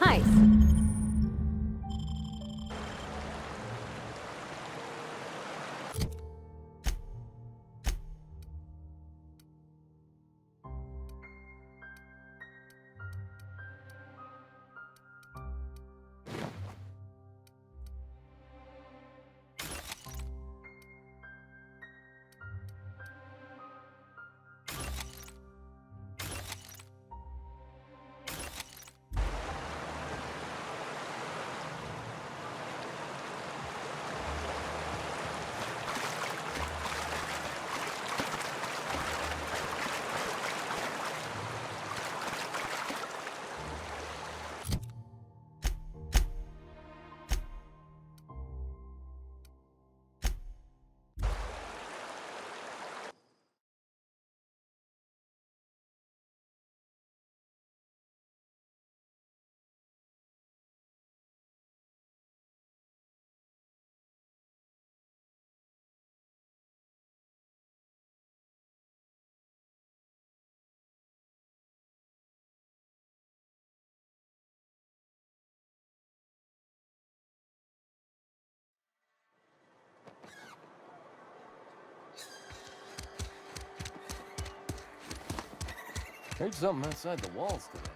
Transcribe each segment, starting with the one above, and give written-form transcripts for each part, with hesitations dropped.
Nice. Heard something outside the walls today.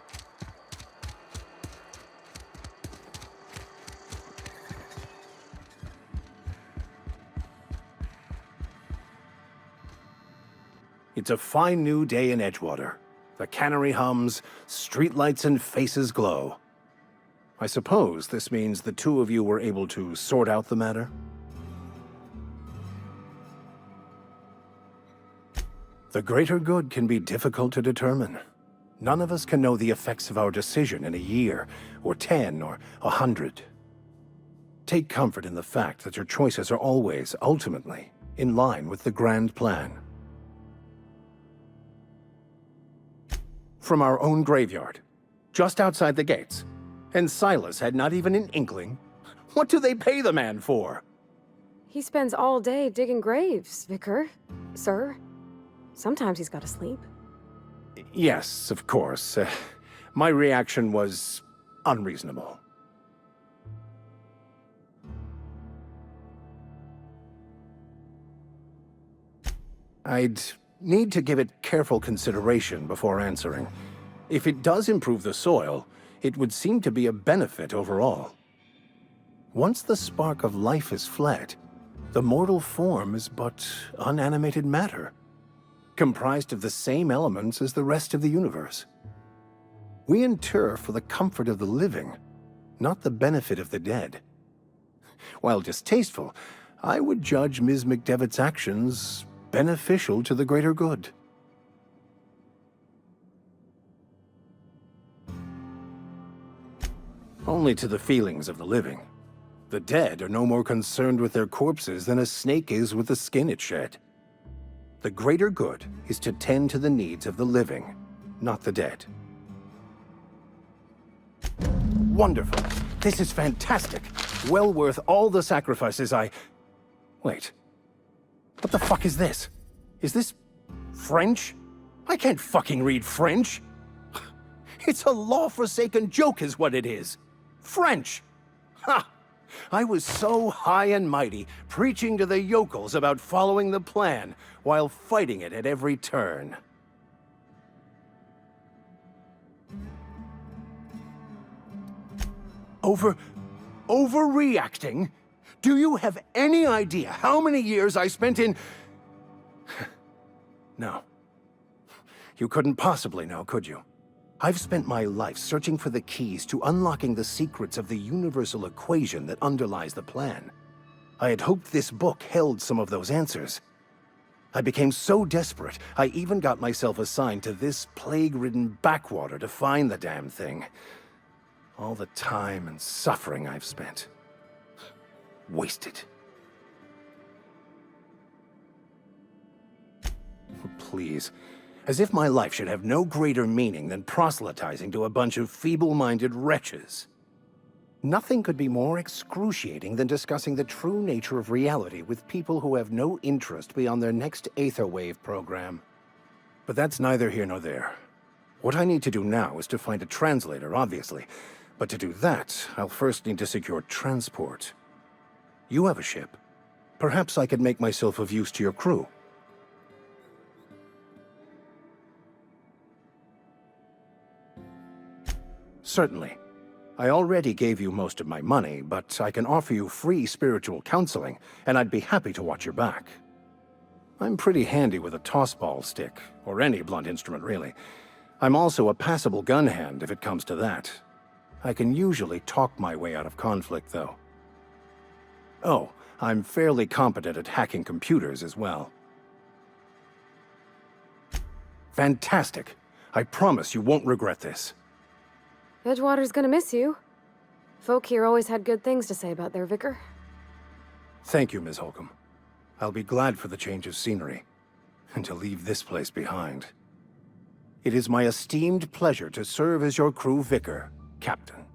It's a fine new day in Edgewater. The cannery hums, streetlights and faces glow. I suppose this means the two of you were able to sort out the matter? The greater good can be difficult to determine. None of us can know the effects of our decision in a year, or 10, or 100. Take comfort in the fact that your choices are always, ultimately, in line with the grand plan. From our own graveyard, just outside the gates. And Silas had not even an inkling. What do they pay the man for? He spends all day digging graves, Vicar. Sir. Sometimes he's got to sleep. Yes, of course. My reaction was unreasonable. I'd need to give it careful consideration before answering. If it does improve the soil, it would seem to be a benefit overall. Once the spark of life is fled, the mortal form is but unanimated matter, comprised of the same elements as the rest of the universe. We inter for the comfort of the living, not the benefit of the dead. While distasteful, I would judge Ms. McDevitt's actions beneficial to the greater good. Only to the feelings of the living. The dead are no more concerned with their corpses than a snake is with the skin it shed. The greater good is to tend to the needs of the living, not the dead. Wonderful. This is fantastic. Well worth all the sacrifices I... Wait. What the fuck is this? Is this French? I can't fucking read French. It's a law-forsaken joke is what it is. French. Ha! I was so high and mighty, preaching to the yokels about following the plan, while fighting it at every turn. Overreacting? Do you have any idea how many years I spent in... No. You couldn't possibly know, could you? I've spent my life searching for the keys to unlocking the secrets of the universal equation that underlies the plan. I had hoped this book held some of those answers. I became so desperate, I even got myself assigned to this plague-ridden backwater to find the damn thing. All the time and suffering I've spent. Wasted. Please. As if my life should have no greater meaning than proselytizing to a bunch of feeble-minded wretches. Nothing could be more excruciating than discussing the true nature of reality with people who have no interest beyond their next Aetherwave program. But that's neither here nor there. What I need to do now is to find a translator, obviously. But to do that, I'll first need to secure transport. You have a ship. Perhaps I could make myself of use to your crew. Certainly. I already gave you most of my money, but I can offer you free spiritual counseling, and I'd be happy to watch your back. I'm pretty handy with a tossball stick, or any blunt instrument, really. I'm also a passable gun hand, if it comes to that. I can usually talk my way out of conflict, though. Oh, I'm fairly competent at hacking computers as well. Fantastic. I promise you won't regret this. Edgewater's gonna miss you. Folk here always had good things to say about their vicar. Thank you, Ms. Holcomb. I'll be glad for the change of scenery, and to leave this place behind. It is my esteemed pleasure to serve as your crew vicar, Captain.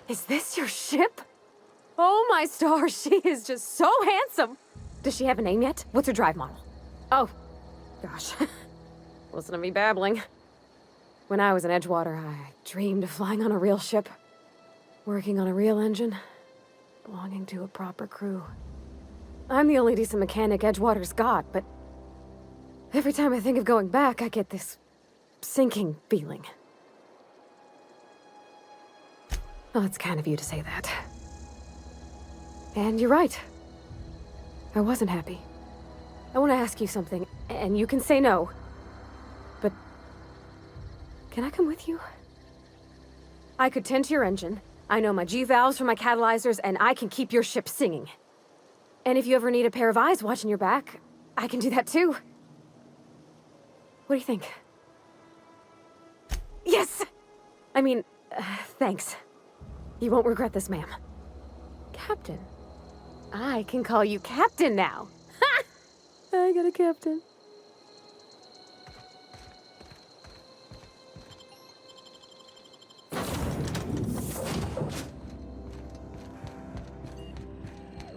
Is this your ship? Oh my stars, she is just so handsome! Does she have a name yet? What's her drive model? Oh, gosh. Listen to me babbling. When I was in Edgewater, I dreamed of flying on a real ship, working on a real engine, belonging to a proper crew. I'm the only decent mechanic Edgewater's got, but every time I think of going back, I get this sinking feeling. Well, it's kind of you to say that. And you're right. I wasn't happy. I want to ask you something, and you can say no. But can I come with you? I could tend to your engine. I know my G-valves from my catalyzers, and I can keep your ship singing. And if you ever need a pair of eyes watching your back, I can do that too. What do you think? Yes! I mean, thanks. You won't regret this, ma'am. Captain. I can call you Captain now. Ha! I got a captain.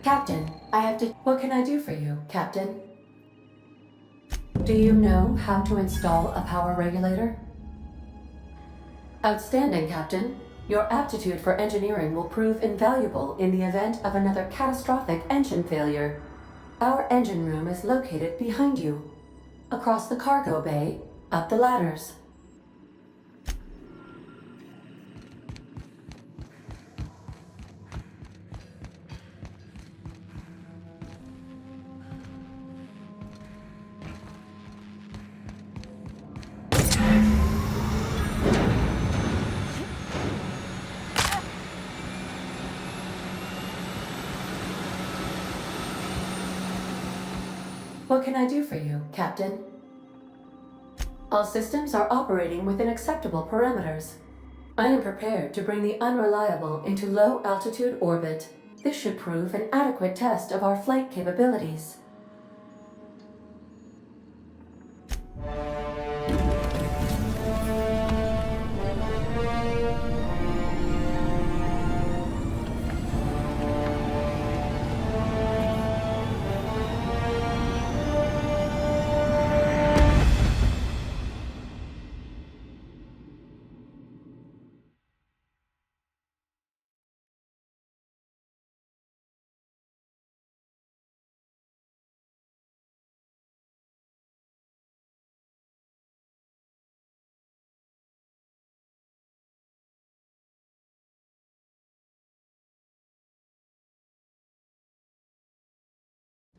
Captain, I have to... What can I do for you, Captain? Do you know how to install a power regulator? Outstanding, Captain. Your aptitude for engineering will prove invaluable in the event of another catastrophic engine failure. Our engine room is located behind you. Across the cargo bay, up the ladders. What can I do for you, Captain? All systems are operating within acceptable parameters. I am prepared to bring the unreliable into low-altitude orbit. This should prove an adequate test of our flight capabilities.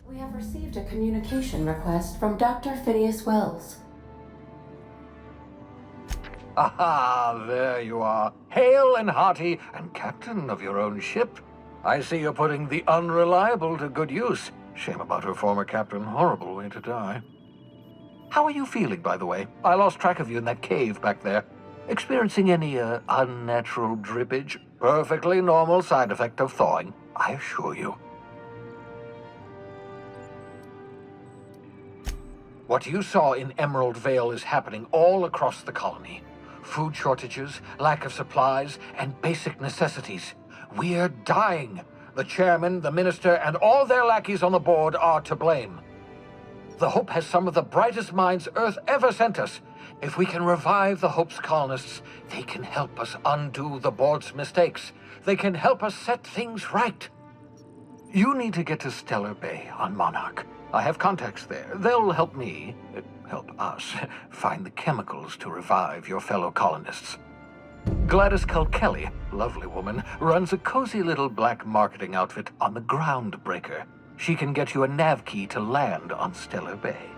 We have received a communication request from Dr. Phineas Wells. Aha, there you are. Hale and hearty, and captain of your own ship. I see you're putting the unreliable to good use. Shame about her former captain. Horrible way to die. How are you feeling, by the way? I lost track of you in that cave back there. Experiencing any, unnatural drippage? Perfectly normal side effect of thawing, I assure you. What you saw in Emerald Vale is happening all across the colony. Food shortages, lack of supplies, and basic necessities. We're dying. The chairman, the minister, and all their lackeys on the board are to blame. The Hope has some of the brightest minds Earth ever sent us. If we can revive the Hope's colonists, they can help us undo the board's mistakes. They can help us set things right. You need to get to Stellar Bay on Monarch. I have contacts there. They'll help me, help us, find the chemicals to revive your fellow colonists. Gladys Kelly, lovely woman, runs a cozy little black marketing outfit on the Groundbreaker. She can get you a nav key to land on Stellar Bay.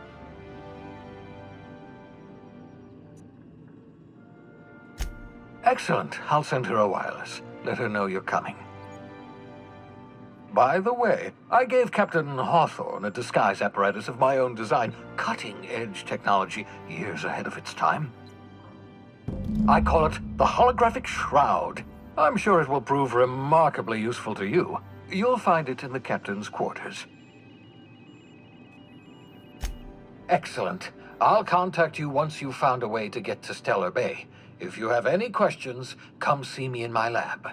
Excellent. I'll send her a wireless. Let her know you're coming. By the way, I gave Captain Hawthorne a disguise apparatus of my own design, cutting-edge technology, years ahead of its time. I call it the Holographic Shroud. I'm sure it will prove remarkably useful to you. You'll find it in the captain's quarters. Excellent. I'll contact you once you've found a way to get to Stellar Bay. If you have any questions, come see me in my lab.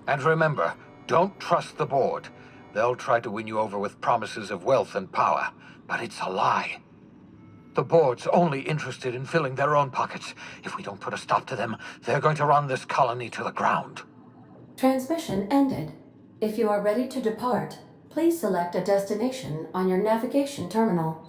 And remember, don't trust the board. They'll try to win you over with promises of wealth and power, but it's a lie. The board's only interested in filling their own pockets. If we don't put a stop to them, they're going to run this colony to the ground. Transmission ended. If you are ready to depart, please select a destination on your navigation terminal.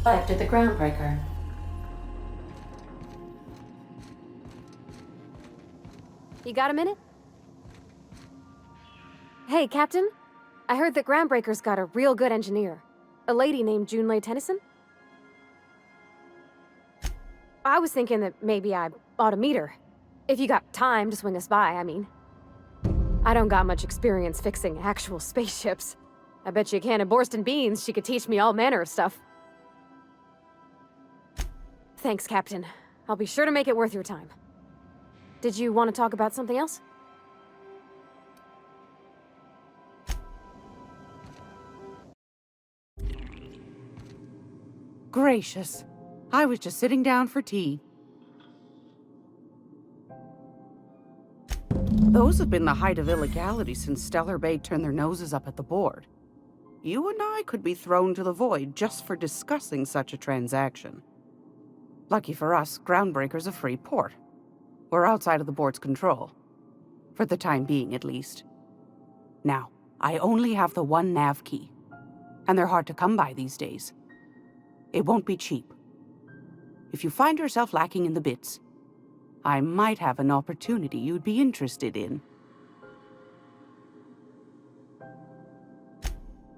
Selected the groundbreaker. You got a minute? Hey, Captain. I heard that Groundbreaker's got a real good engineer. A lady named Junlei Tennyson. I was thinking that maybe I ought to meet her. If you got time to swing us by, I mean. I don't got much experience fixing actual spaceships. I bet you a can of Borston beans she could teach me all manner of stuff. Thanks, Captain. I'll be sure to make it worth your time. Did you want to talk about something else? Gracious. I was just sitting down for tea. Those have been the height of illegality since Stellar Bay turned their noses up at the board. You and I could be thrown to the void just for discussing such a transaction. Lucky for us, Groundbreaker's a free port. We're outside of the board's control. For the time being, at least. Now, I only have the one nav key. And they're hard to come by these days. It won't be cheap. If you find yourself lacking in the bits, I might have an opportunity you'd be interested in.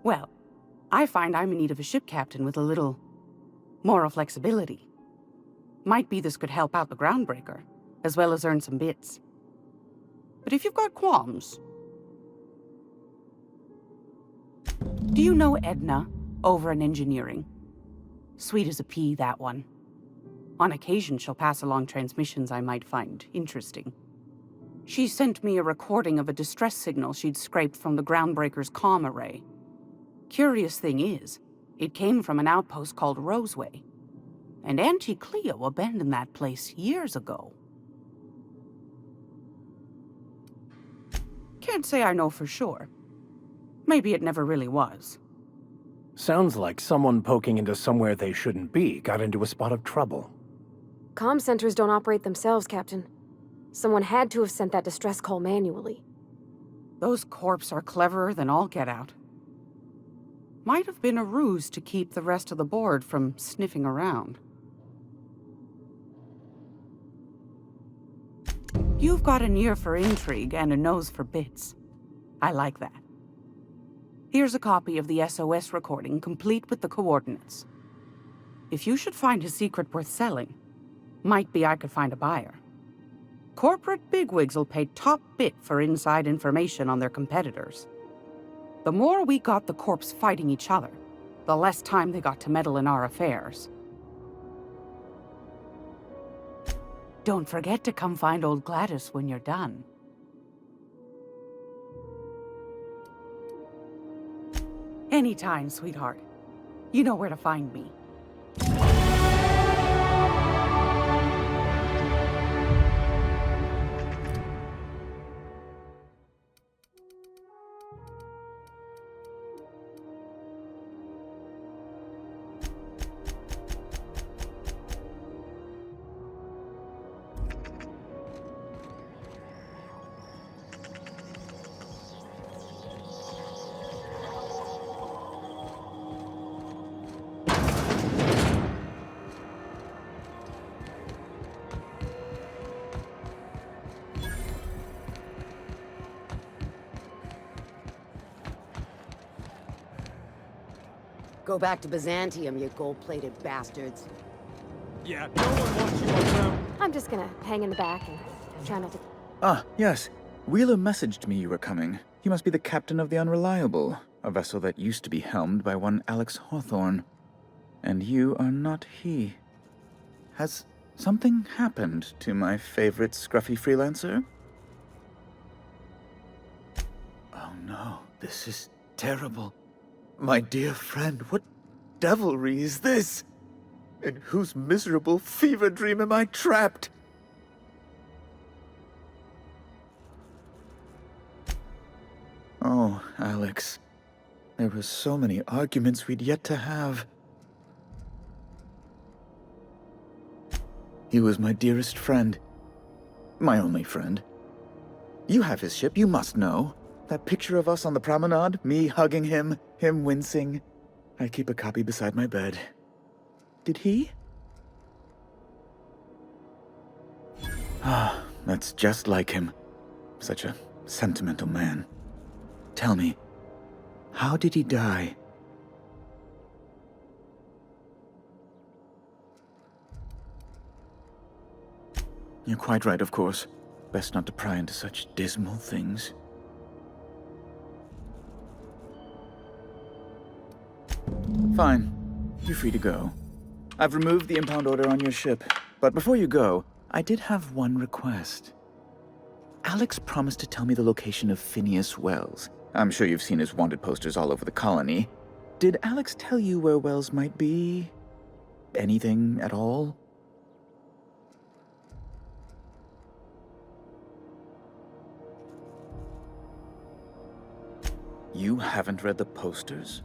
Well, I find I'm in need of a ship captain with a little moral flexibility. Might be this could help out the Groundbreaker, as well as earn some bits. But if you've got qualms... Do you know Edna, over in engineering? Sweet as a pea, that one. On occasion, she'll pass along transmissions I might find interesting. She sent me a recording of a distress signal she'd scraped from the Groundbreaker's comm array. Curious thing is, it came from an outpost called Roseway. And Auntie Cleo abandoned that place years ago. Can't say I know for sure. Maybe it never really was. Sounds like someone poking into somewhere they shouldn't be got into a spot of trouble. Comm centers don't operate themselves, Captain. Someone had to have sent that distress call manually. Those corps are cleverer than all get out. Might have been a ruse to keep the rest of the board from sniffing around. You've got an ear for intrigue and a nose for bits. I like that. Here's a copy of the SOS recording, complete with the coordinates. If you should find a secret worth selling, might be I could find a buyer. Corporate bigwigs will pay top bit for inside information on their competitors. The more we got the corps fighting each other, the less time they got to meddle in our affairs. Don't forget to come find old Gladys when you're done. Anytime, sweetheart. You know where to find me. Go back to Byzantium, you gold-plated bastards. Yeah, no one wants you around. I'm just gonna hang in the back and try not to... Ah, yes. Wheeler messaged me you were coming. He must be the captain of the Unreliable, a vessel that used to be helmed by one Alex Hawthorne. And you are not he. Has something happened to my favorite scruffy freelancer? Oh no, this is terrible. My dear friend, what devilry is this? In whose miserable fever dream am I trapped? Oh, Alex. There were so many arguments we'd yet to have. He was my dearest friend. My only friend. You have his ship, you must know. That picture of us on the promenade, me hugging him, him wincing. I keep a copy beside my bed. Did he? Ah, that's just like him. Such a sentimental man. Tell me, how did he die? You're quite right, of course. Best not to pry into such dismal things. Fine. You're free to go. I've removed the impound order on your ship. But before you go, I did have one request. Alex promised to tell me the location of Phineas Wells. I'm sure you've seen his wanted posters all over the colony. Did Alex tell you where Wells might be? Anything at all? You haven't read the posters?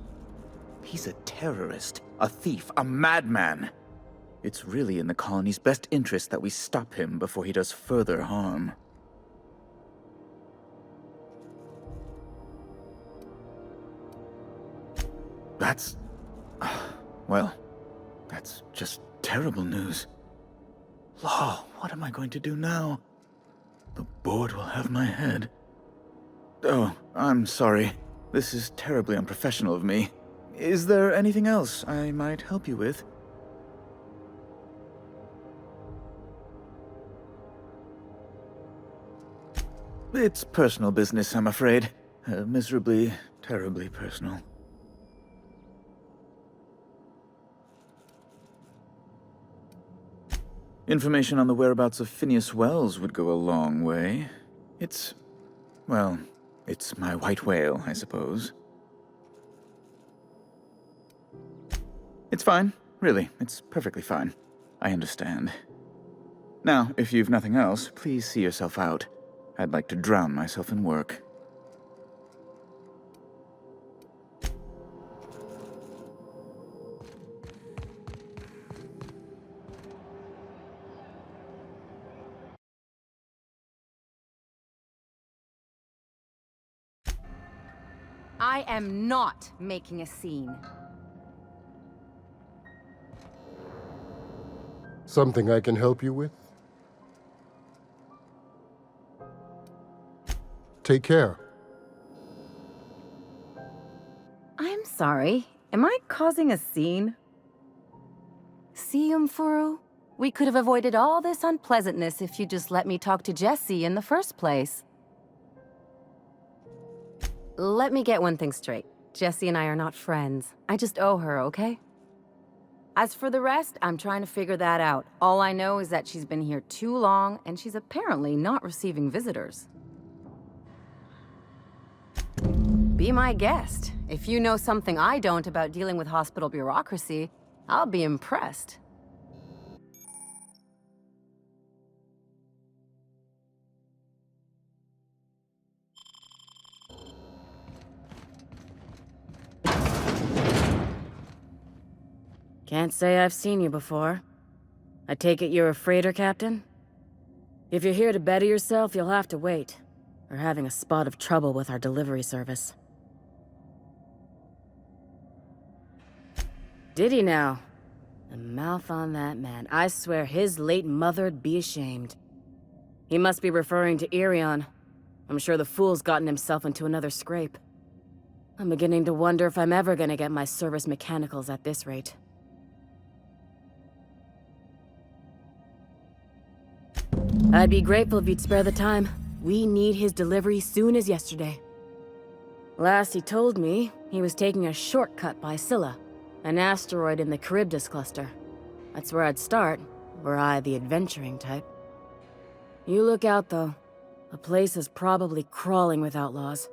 He's a terrorist, a thief, a madman. It's really in the colony's best interest that we stop him before he does further harm. That's... well, that's just terrible news. Law, what am I going to do now? The board will have my head. Oh, I'm sorry. This is terribly unprofessional of me. Is there anything else I might help you with? It's personal business, I'm afraid. Miserably, terribly personal. Information on the whereabouts of Phineas Wells would go a long way. Well, it's my white whale, I suppose. It's fine. Really, it's perfectly fine. I understand. Now, if you've nothing else, please see yourself out. I'd like to drown myself in work. I am not making a scene. Something I can help you with? Take care. I'm sorry. Am I causing a scene? See, Furu? We could have avoided all this unpleasantness if you just let me talk to Jessie in the first place. Let me get one thing straight. Jessie and I are not friends. I just owe her, okay? As for the rest, I'm trying to figure that out. All I know is that she's been here too long, and she's apparently not receiving visitors. Be my guest. If you know something I don't about dealing with hospital bureaucracy, I'll be impressed. Can't say I've seen you before. I take it you're a freighter captain? If you're here to better yourself, you'll have to wait. We're having a spot of trouble with our delivery service. Did he now? The mouth on that man. I swear his late mother'd be ashamed. He must be referring to Irion. I'm sure the fool's gotten himself into another scrape. I'm beginning to wonder if I'm ever gonna get my service mechanicals at this rate. I'd be grateful if you'd spare the time. We need his delivery soon as yesterday. Last he told me, he was taking a shortcut by Scylla, an asteroid in the Charybdis cluster. That's where I'd start, were I the adventuring type. You look out, though. The place is probably crawling with outlaws.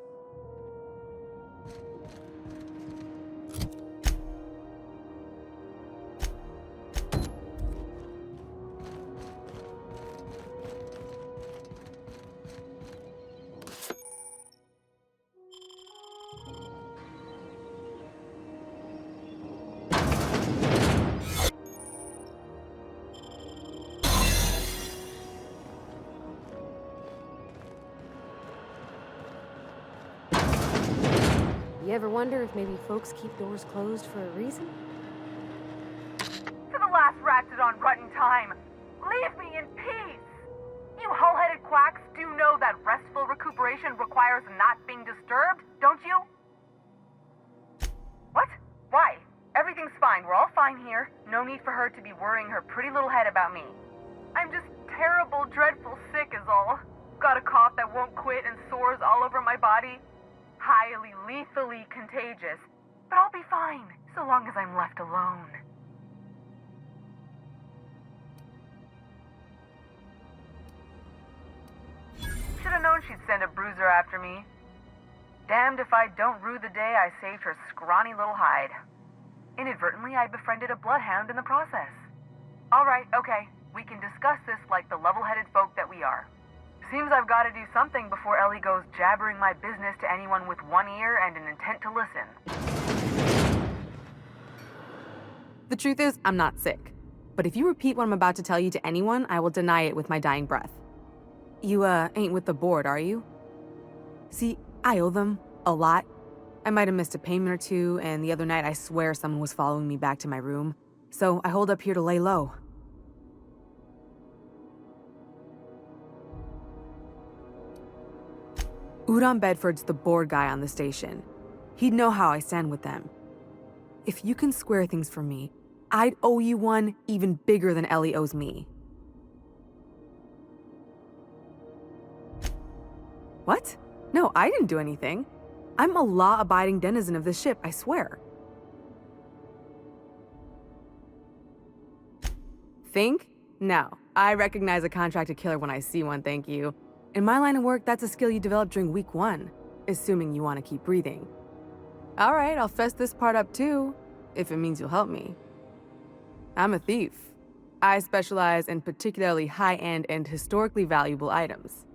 You ever wonder if maybe folks keep doors closed for a reason? To the time. Leave me in peace. You hull-headed quacks do know that restful recuperation requires not being disturbed, don't you? What? Why? Everything's fine. We're all fine here. No need for her to be worrying her pretty little head about me. I'm just terrible, dreadful sick is all. Got a cough that won't quit and sores all over my body. Highly, lethally contagious. But I'll be fine, so long as I'm left alone. Should've known she'd send a bruiser after me. Damned if I don't rue the day I saved her scrawny little hide. Inadvertently, I befriended a bloodhound in the process. Alright, okay. We can discuss this like the level-headed folk that we are. Seems I've got to do something before Ellie goes jabbering my business to anyone with one ear and an intent to listen. The truth is, I'm not sick. But if you repeat what I'm about to tell you to anyone, I will deny it with my dying breath. You, ain't with the board, are you? See, I owe them a lot. I might have missed a payment or two, and the other night I swear someone was following me back to my room. So I hold up here to lay low. Udon Bedford's the board guy on the station. He'd know how I stand with them. If you can square things for me, I'd owe you one even bigger than Ellie owes me. What? No, I didn't do anything. I'm a law-abiding denizen of this ship, I swear. Think? No. I recognize a contracted killer when I see one, thank you. In my line of work, that's a skill you develop during week 1, assuming you want to keep breathing. All right, I'll fess this part up too, if it means you'll help me. I'm a thief. I specialize in particularly high-end and historically valuable items.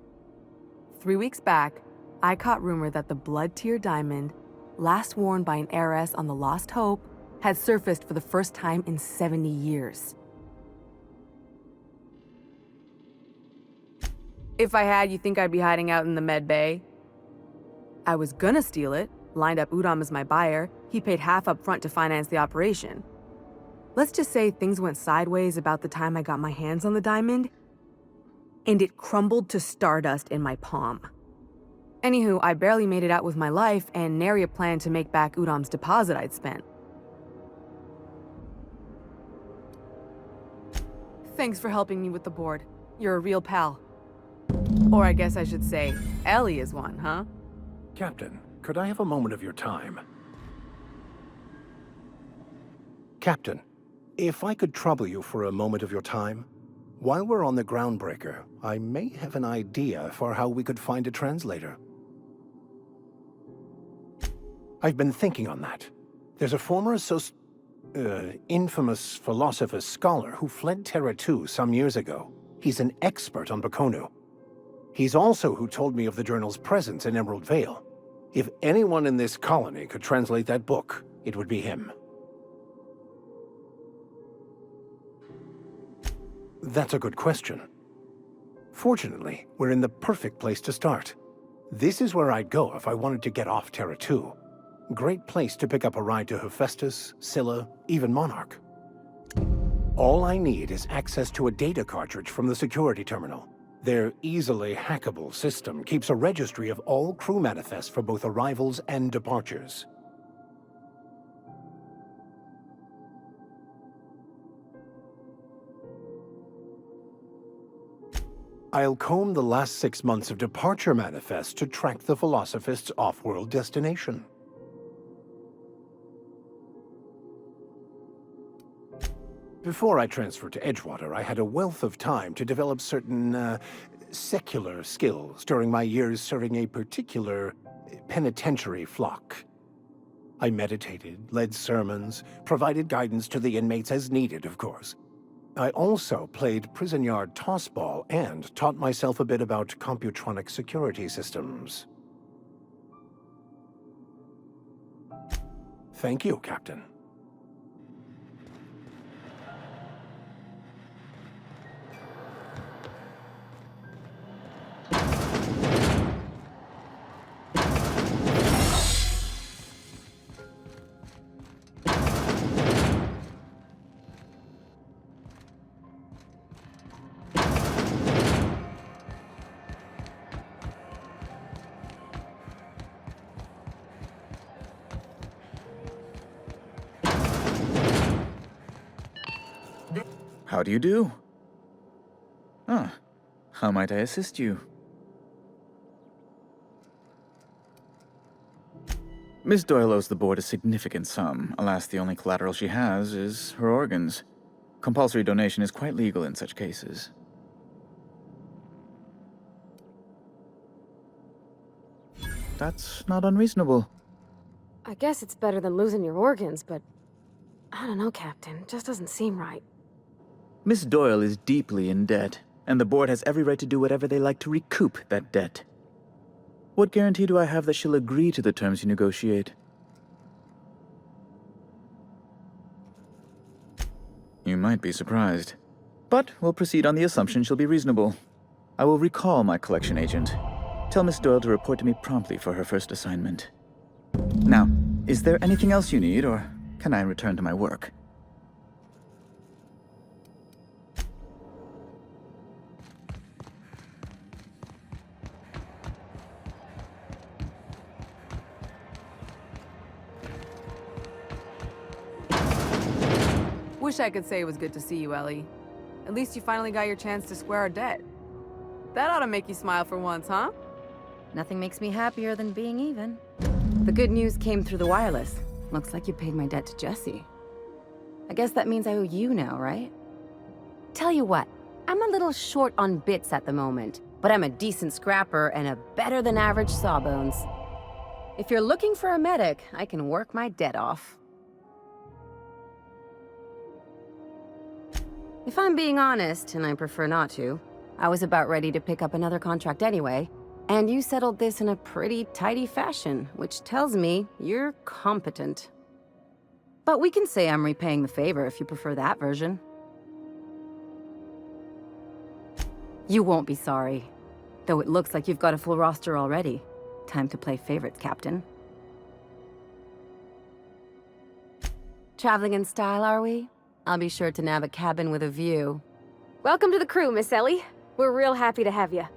3 weeks back, I caught rumor that the blood-tier diamond, last worn by an heiress on the Lost Hope, had surfaced for the first time in 70 years. If I had, you think I'd be hiding out in the med bay? I was gonna steal it, lined up Udom as my buyer. He paid half up front to finance the operation. Let's just say things went sideways about the time I got my hands on the diamond, and it crumbled to stardust in my palm. Anywho, I barely made it out with my life, and nary a plan to make back Udom's deposit I'd spent. Thanks for helping me with the board. You're a real pal. Or I guess I should say, Ellie is one, huh? Captain, could I have a moment of your time? Captain, if I could trouble you for a moment of your time? While we're on the groundbreaker, I may have an idea for how we could find a translator. I've been thinking on that. There's a former infamous philosopher scholar who fled Terra 2 some years ago. He's an expert on Bakonu. He's also who told me of the journal's presence in Emerald Vale. If anyone in this colony could translate that book, it would be him. That's a good question. Fortunately, we're in the perfect place to start. This is where I'd go if I wanted to get off Terra 2. Great place to pick up a ride to Hephaestus, Scylla, even Monarch. All I need is access to a data cartridge from the security terminal. Their easily hackable system keeps a registry of all crew manifests for both arrivals and departures. I'll comb the last 6 months of departure manifests to track the Philosophist's off-world destination. Before I transferred to Edgewater, I had a wealth of time to develop certain, secular skills during my years serving a particular penitentiary flock. I meditated, led sermons, provided guidance to the inmates as needed, of course. I also played prison yard tossball and taught myself a bit about computronic security systems. Thank you, Captain. How do you do? Ah, how might I assist you? Miss Doyle owes the board a significant sum. Alas, the only collateral she has is her organs. Compulsory donation is quite legal in such cases. That's not unreasonable. I guess it's better than losing your organs, but I don't know, Captain. It just doesn't seem right. Miss Doyle is deeply in debt, and the board has every right to do whatever they like to recoup that debt. What guarantee do I have that she'll agree to the terms you negotiate? You might be surprised. But we'll proceed on the assumption she'll be reasonable. I will recall my collection agent. Tell Miss Doyle to report to me promptly for her first assignment. Now, is there anything else you need, or can I return to my work? Wish I could say it was good to see you, Ellie. At least you finally got your chance to square our debt. That ought to make you smile for once, huh? Nothing makes me happier than being even. The good news came through the wireless. Looks like you paid my debt to Jesse. I guess that means I owe you now, right? Tell you what, I'm a little short on bits at the moment, but I'm a decent scrapper and a better-than-average sawbones. If you're looking for a medic, I can work my debt off. If I'm being honest, and I prefer not to, I was about ready to pick up another contract anyway, and you settled this in a pretty tidy fashion, which tells me you're competent. But we can say I'm repaying the favor if you prefer that version. You won't be sorry. Though it looks like you've got a full roster already. Time to play favorites, Captain. Traveling in style, are we? I'll be sure to nab a cabin with a view. Welcome to the crew, Miss Ellie. We're real happy to have you.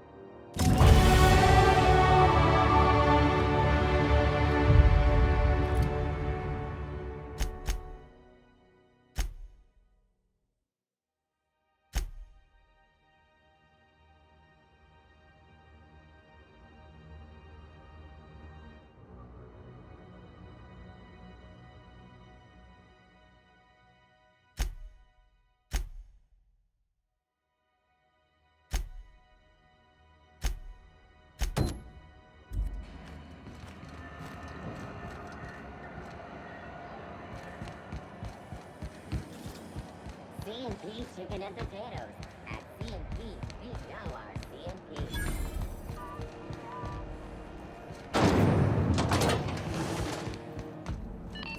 C&P chicken and potatoes. At C&P, we know our C&P.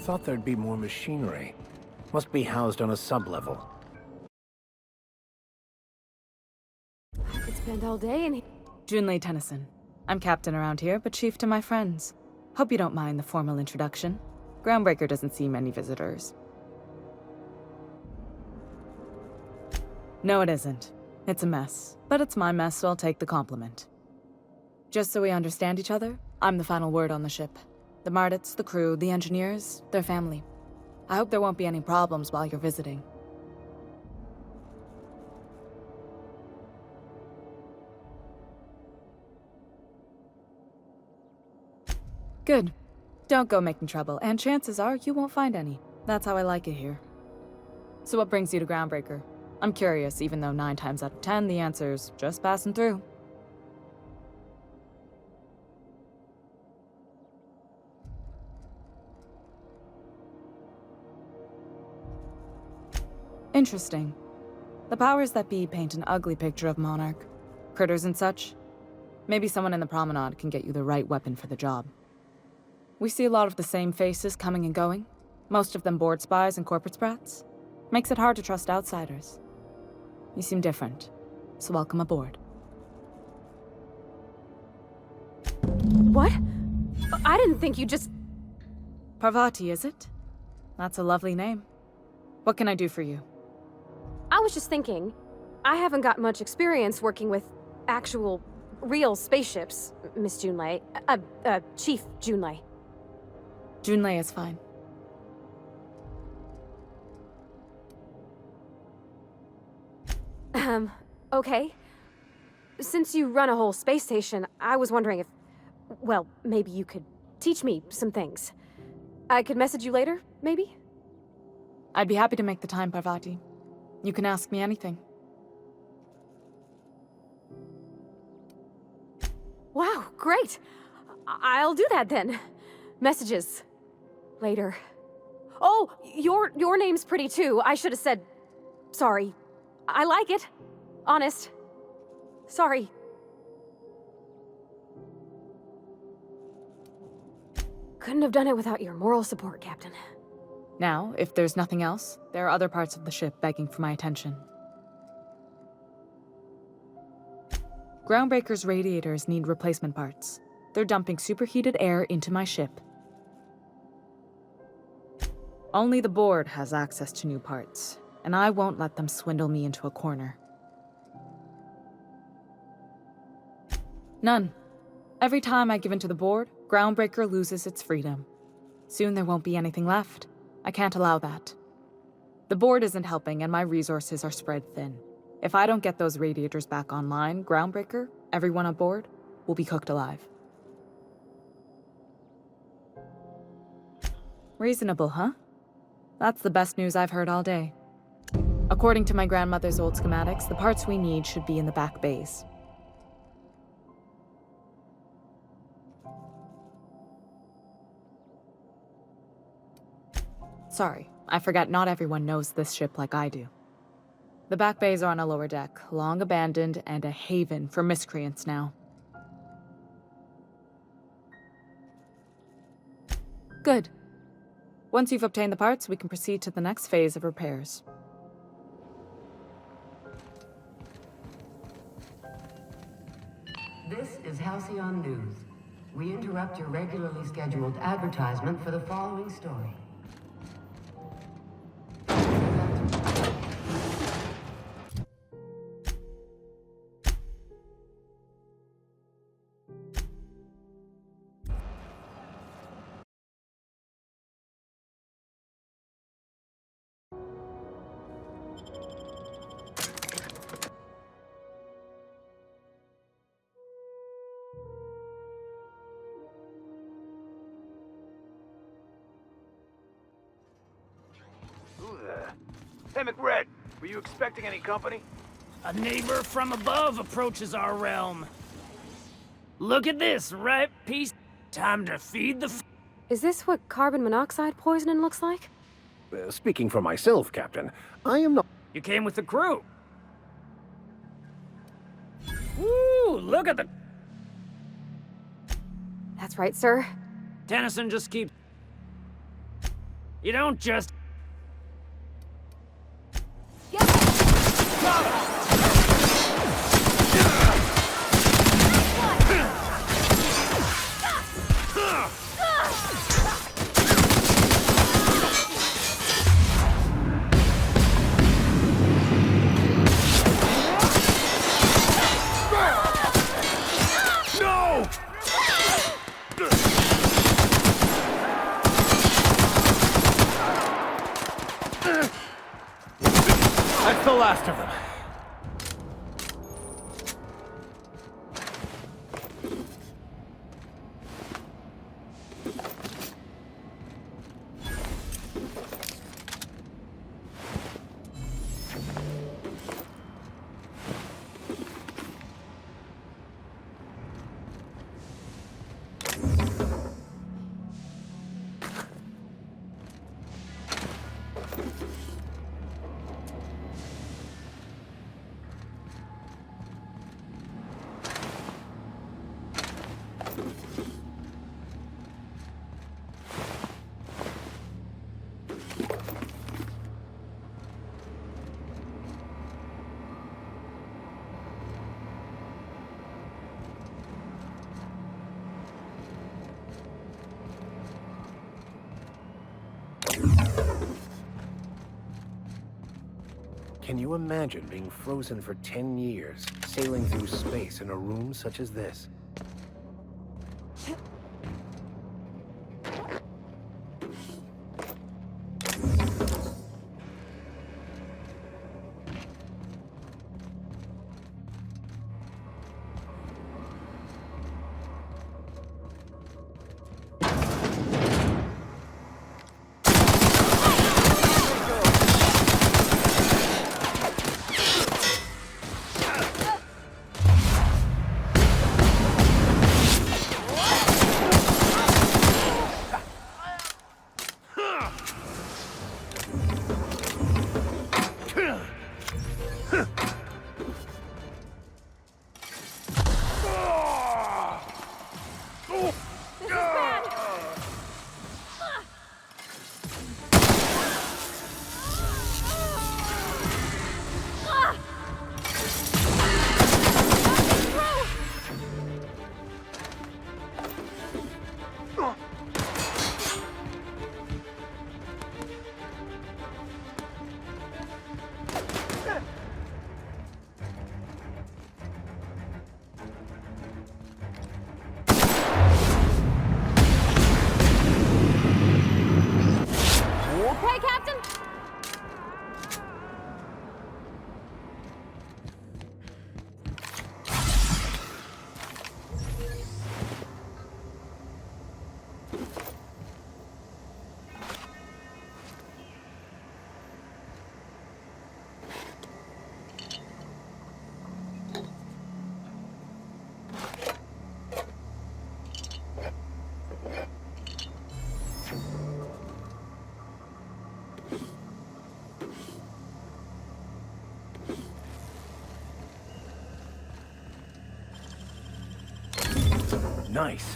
Thought there'd be more machinery. Must be housed on a sublevel. I could spend all day in here. Junlei Tennyson. I'm captain around here, but chief to my friends. Hope you don't mind the formal introduction. Groundbreaker doesn't see many visitors. No, it isn't. It's a mess. But it's my mess, so I'll take the compliment. Just so we understand each other, I'm the final word on the ship. The Mardits, the crew, the engineers, their family. I hope there won't be any problems while you're visiting. Good. Don't go making trouble, and chances are you won't find any. That's how I like it here. So what brings you to Groundbreaker? I'm curious, even though 9 times out of 10 the answer's just passing through. Interesting. The powers that be paint an ugly picture of Monarch. Critters and such. Maybe someone in the promenade can get you the right weapon for the job. We see a lot of the same faces coming and going. Most of them board spies and corporate sprats. Makes it hard to trust outsiders. You seem different, so welcome aboard. What? I didn't think you just... Parvati, is it? That's a lovely name. What can I do for you? I was just thinking, I haven't got much experience working with actual, real spaceships, Miss Junlei. Chief Junlei. Junlei is fine. Okay. Since you run a whole space station, I was wondering if... Well, maybe you could teach me some things. I could message you later, maybe? I'd be happy to make the time, Parvati. You can ask me anything. Wow, great! I'll do that then. Messages. Later. Oh, your name's pretty too. I should have said... Sorry. I like it. Honest. Sorry. Couldn't have done it without your moral support, Captain. Now, if there's nothing else, there are other parts of the ship begging for my attention. Groundbreaker's radiators need replacement parts. They're dumping superheated air into my ship. Only the board has access to new parts, and I won't let them swindle me into a corner. None. Every time I give in to the board, Groundbreaker loses its freedom. Soon there won't be anything left. I can't allow that. The board isn't helping, and my resources are spread thin. If I don't get those radiators back online, Groundbreaker, everyone aboard, will be cooked alive. Reasonable, huh? That's the best news I've heard all day. According to my grandmother's old schematics, the parts we need should be in the back bays. Sorry, I forgot not everyone knows this ship like I do. The back bays are on a lower deck, long abandoned and a haven for miscreants now. Good. Once you've obtained the parts, we can proceed to the next phase of repairs. This is Halcyon News. We interrupt your regularly scheduled advertisement for the following story. Hey, McRed, were you expecting any company? A neighbor from above approaches our realm. Look at this, ripe piece. Time to feed the Is this what carbon monoxide poisoning looks like? Speaking for myself, Captain, I am not... You came with the crew. Woo, look at the... That's right, sir. Tennyson just keeps... You don't just... That's the last of them. Can you imagine being frozen for 10 years, sailing through space in a room such as this? Nice.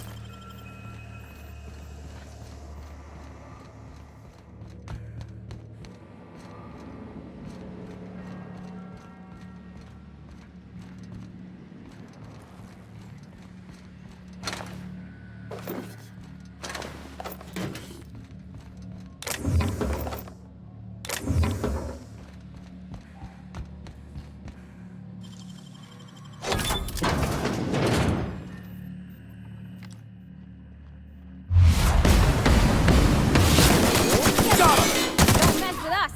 Don't mess with us!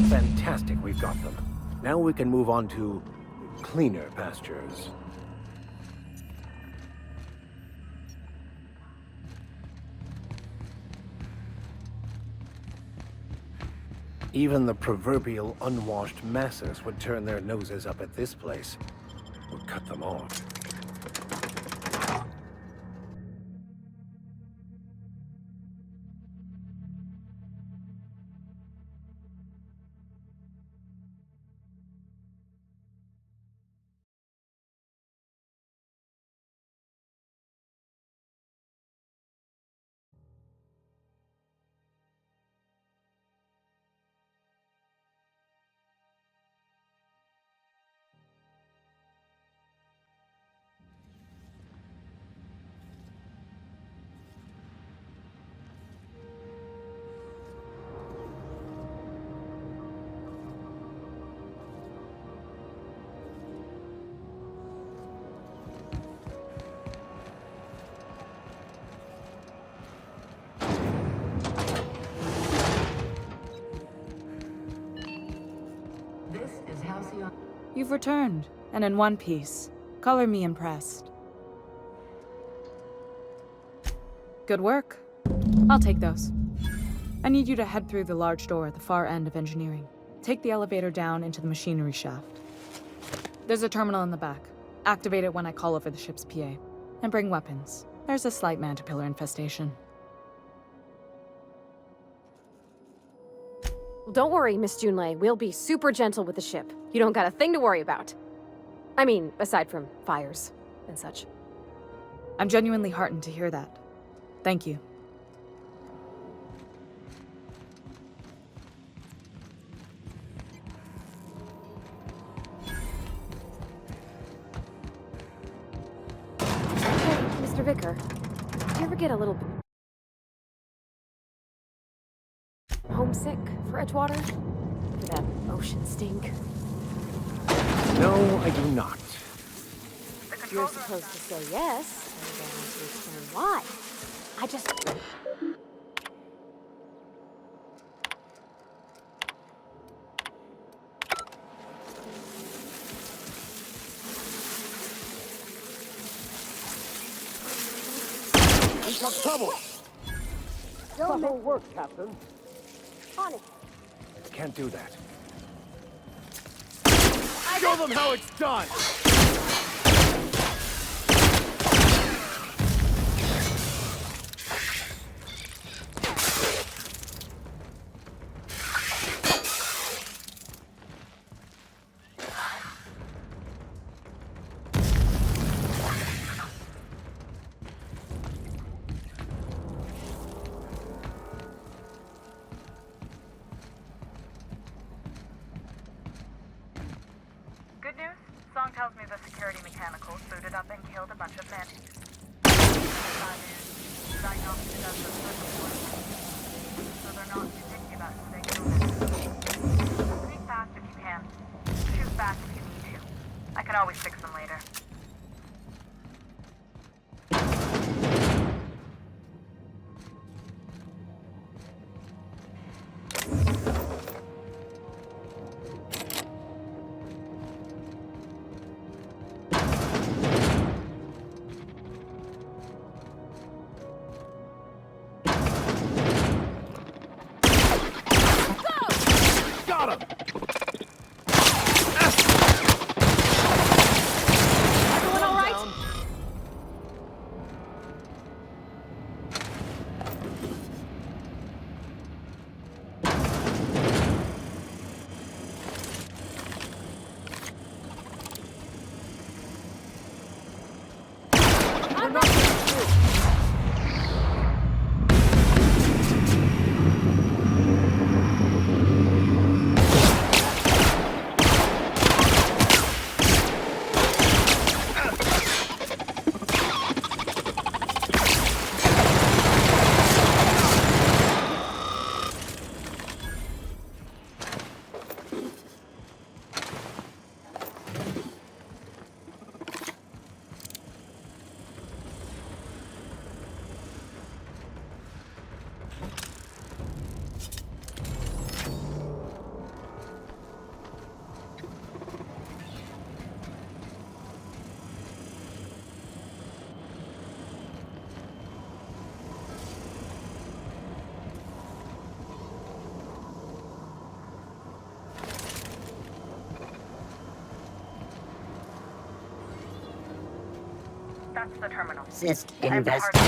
Fantastic, we've got them. Now we can move on to cleaner pastures. Even the proverbial unwashed masses would turn their noses up at this place. We'll cut them off. This is Halcyon. You've returned, and in one piece. Color me impressed. Good work. I'll take those. I need you to head through the large door at the far end of engineering. Take the elevator down into the machinery shaft. There's a terminal in the back. Activate it when I call over the ship's PA. And bring weapons. There's a slight mantipillar infestation. Don't worry, Miss Junlei. We'll be super gentle with the ship. You don't got a thing to worry about. I mean, aside from fires and such. I'm genuinely heartened to hear that. Thank you. Hey, Mr. Vicar, do you ever get a little bit homesick for Edgewater? For that ocean stink? No, I do not. You're supposed to say yes, and then to explain why. I just... We've got trouble! Subtle work, Captain. On it. Can't do that. Show them how it's done! Good news? Song tells me the security mechanicals booted up and killed a bunch of men. Bad news. Diagnostic does the circle work. So they're not too picky about who they kill next. Speak fast if you can. Shoot back if you need to. I can always fix them later. Got him! Everyone all right? That's the terminal. Assist I have to invest. Don't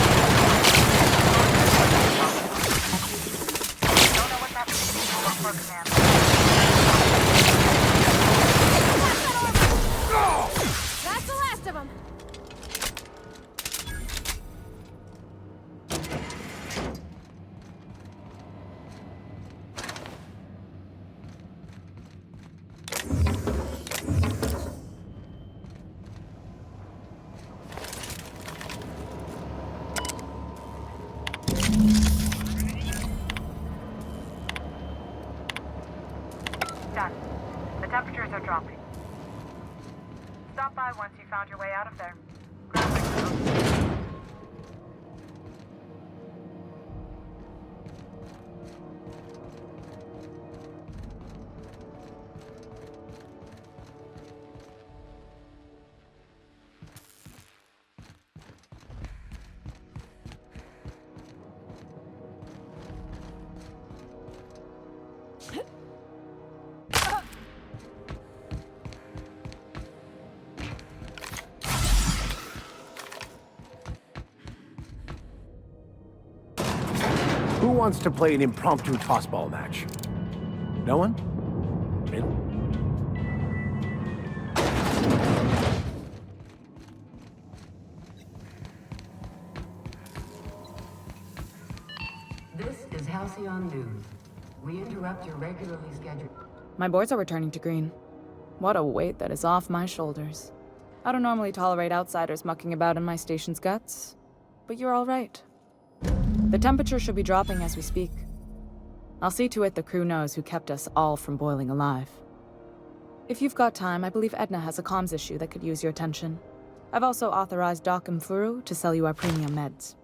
know what's happening. Work for command. That's the last of them. Done. The temperatures are dropping. Stop by once you found your way out of there. Who wants to play an impromptu tossball match? No one? Really? This is Halcyon News. We interrupt your regularly scheduled... My boards are returning to green. What a weight that is off my shoulders. I don't normally tolerate outsiders mucking about in my station's guts, but you're all right. The temperature should be dropping as we speak. I'll see to it the crew knows who kept us all from boiling alive. If you've got time, I believe Edna has a comms issue that could use your attention. I've also authorized Doc and Furu to sell you our premium meds.